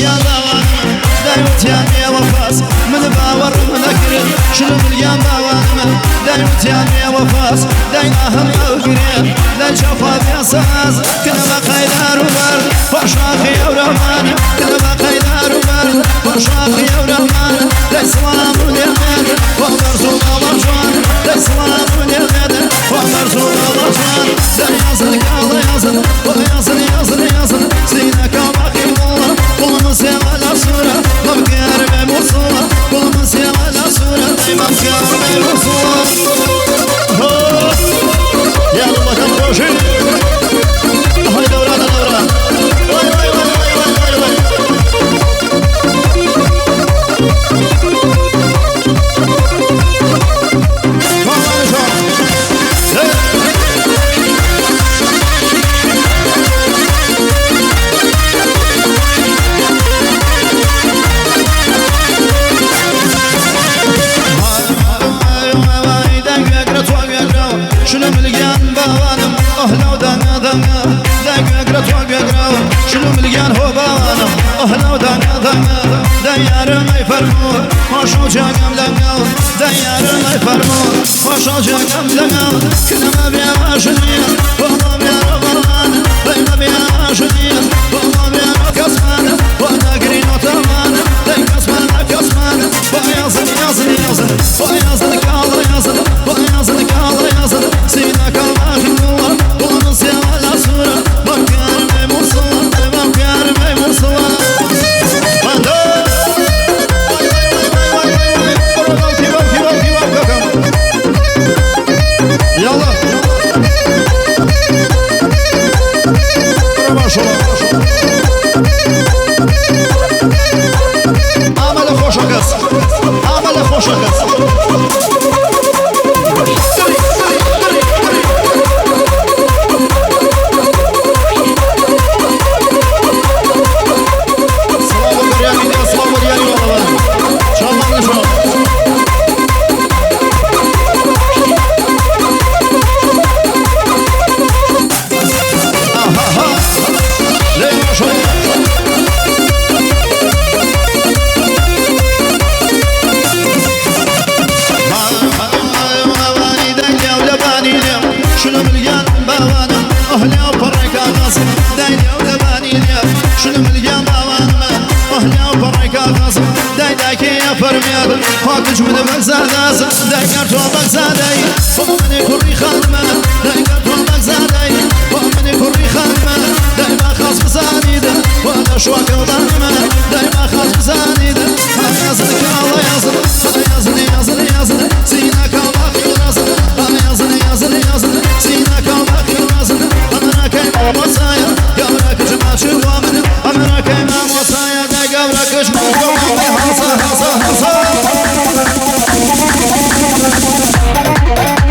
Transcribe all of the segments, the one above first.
مليان باوانم دايوتيان يا وفاس من باور من أكرم شنو مليان باوانم دايوتيان يا وفاس داي أهم أوكريم داي شوفا في أساس كنا بقيدار وبر فشاخي ورمان كنا بقيدار وبر فشاخي ورمان داي سلام ونعمت ومرسول الله جوان داي سلام ونعمت ومرسول الله جوان داي يزن قال يزن ويزن يزن يزن سينك وباقي الله كل مسيح على صورة مبكي أربع مرسولة كل مسيح على صورة مبكي أربع مرسولة يا الله كم روشي هاي دورة دورة واي واي واي واي واي واي شنو مليان باوانم أهلا ودانا دانا دايق أقرأ وأقرأ شنو مليان هو باوانم أهلا ودانا دانا دايار ما يفرمون وشو جاكم لنا دايار ما يفرمون وشو جاكم لنا كنا ما بيا شنيا والله بيا ربران بينا بيا شنيا والله بيا كسمان وانا قرين وتمان دايق كسمان كسمان ويازن يازن يازن ويازن كالا يازن ويازن كالا يازن سيدك الله الله ونصي على صورة مبكار بمرسلة مبكار بمرسلة يلا ما شاء الله عمل خوشكس عمل خوشكس شنو مليان باوانم أهلي وبرك أغاصم دايدي ودباني اليوم شنو مليان باوانم أهلي وبرك أغاصم دايداكي يا فرمياد خاكج من بغزاداز دايقرتو بغزاداي ومني كوري خانما دايقرتو بغزاداي ومني كوري خانما دايما خاص بزانيدا وانا شواك وضانما دايما خاص بزانيدا يازنك الله يازن يازن يازن يازن سيناك الله يازن يازن يازن يازن سيناك الله يازن أمرك إمام وصايا قبرك جماعة وامن أمرك إمام وصايا دا قبرك جماعة وامن حصا حصا حصا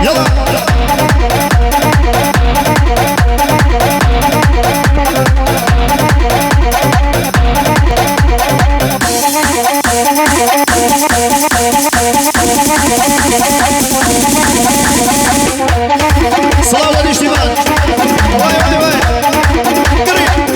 يلا صلاة الاشتباه واي واي واي قريب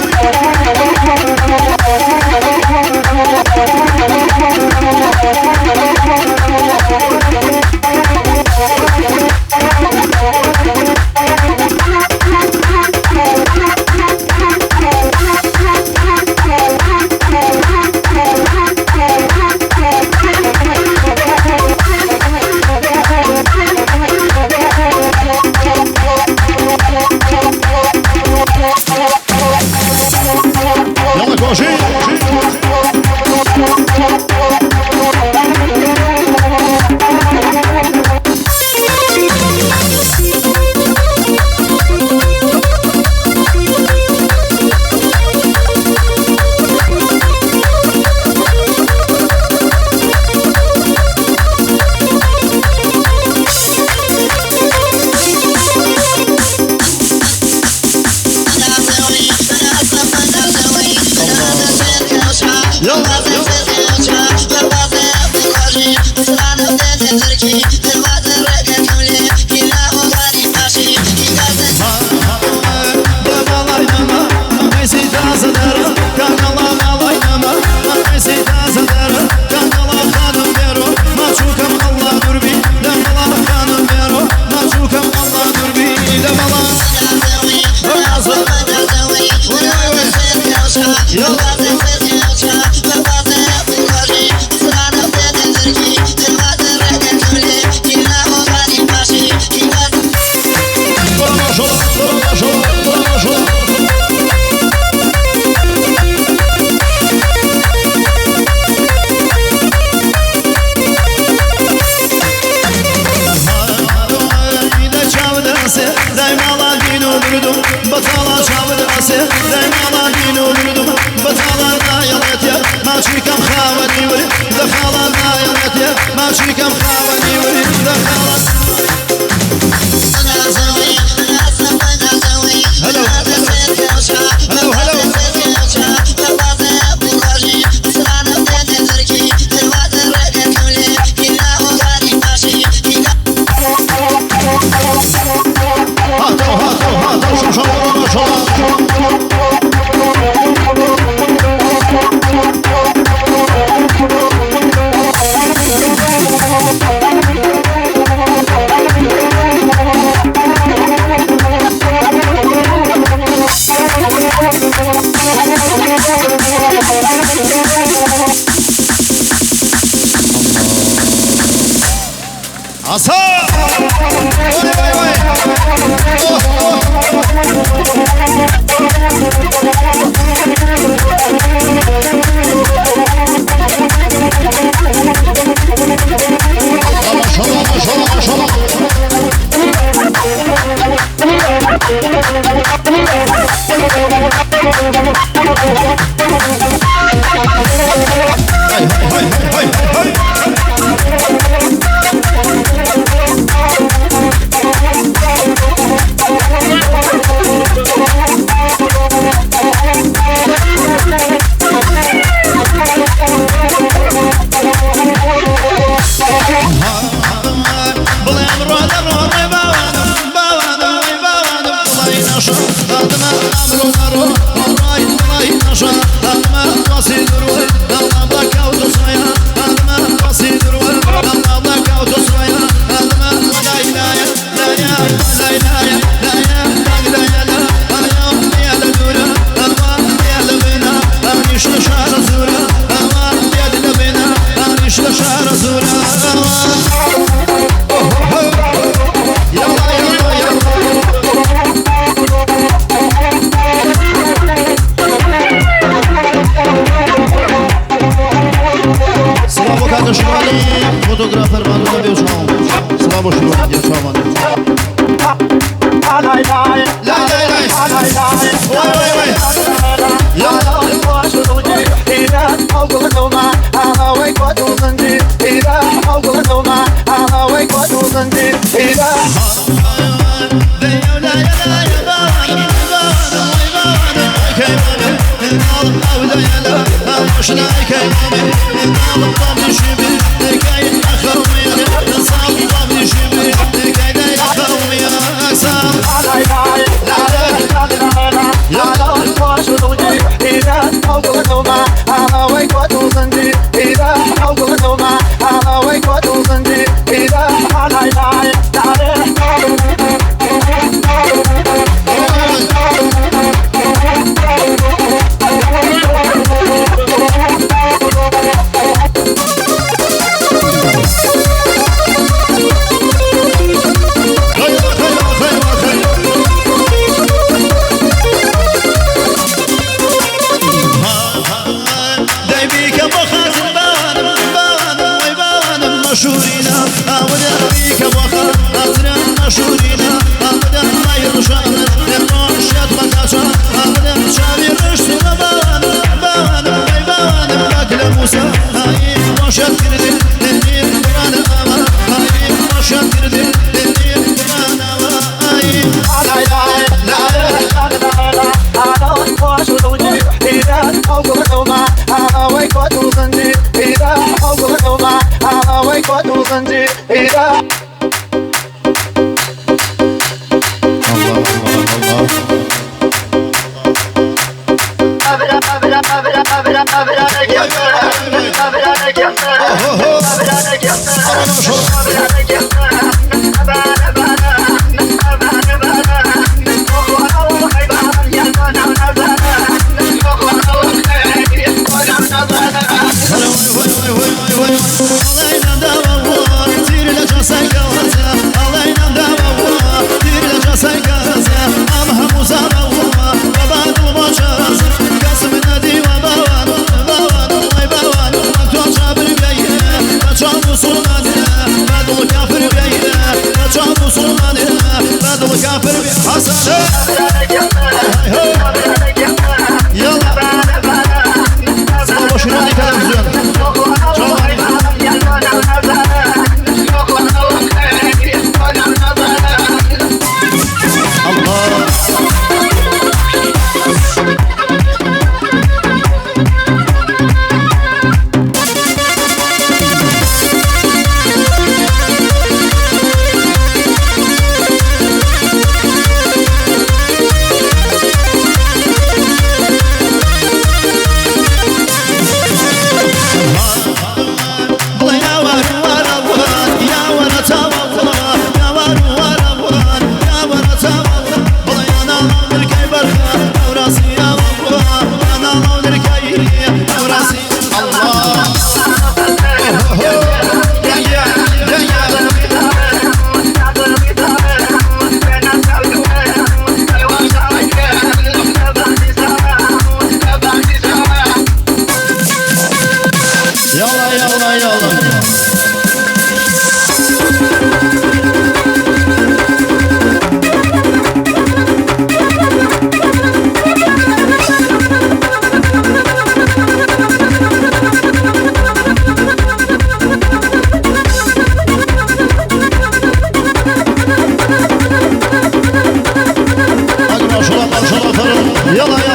Fotografer bandında bir uçmağım. Sıla boşu var diye çabanıyor. Lay lay lay. Vay vay vay. Ya. يلا يلا يلا يلا يلا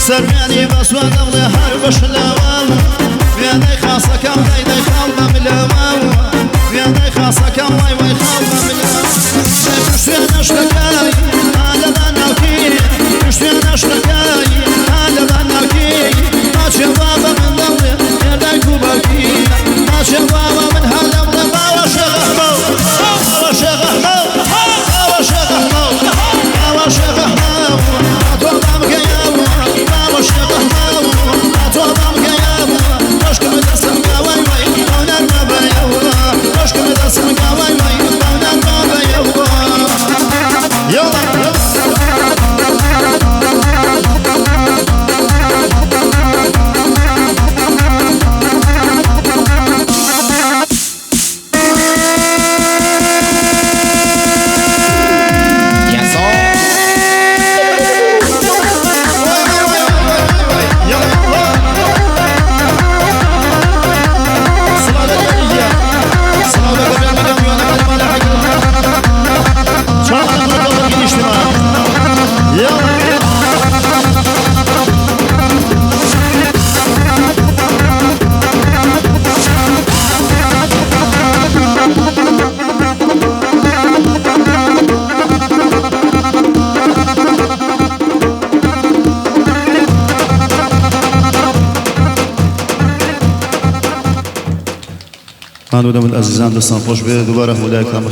سرماني بس ودولي هربش لواو وياني خاصة كم دايدي خالنا ملواو وياني خاصة كم واي خالنا ملواو مش ويانا شلكاي على ذناكي مش ويانا شلكاي على ذناكي ماشي بابا من دولي يديك وباكي ماشي بابا من هالدولي باوا شغحمو باوا شغحمو باوا شغحمو باوا شغحمو أتوضع مكياو خانوادم العزیزان دستان خوش به دوباره خدای کرم.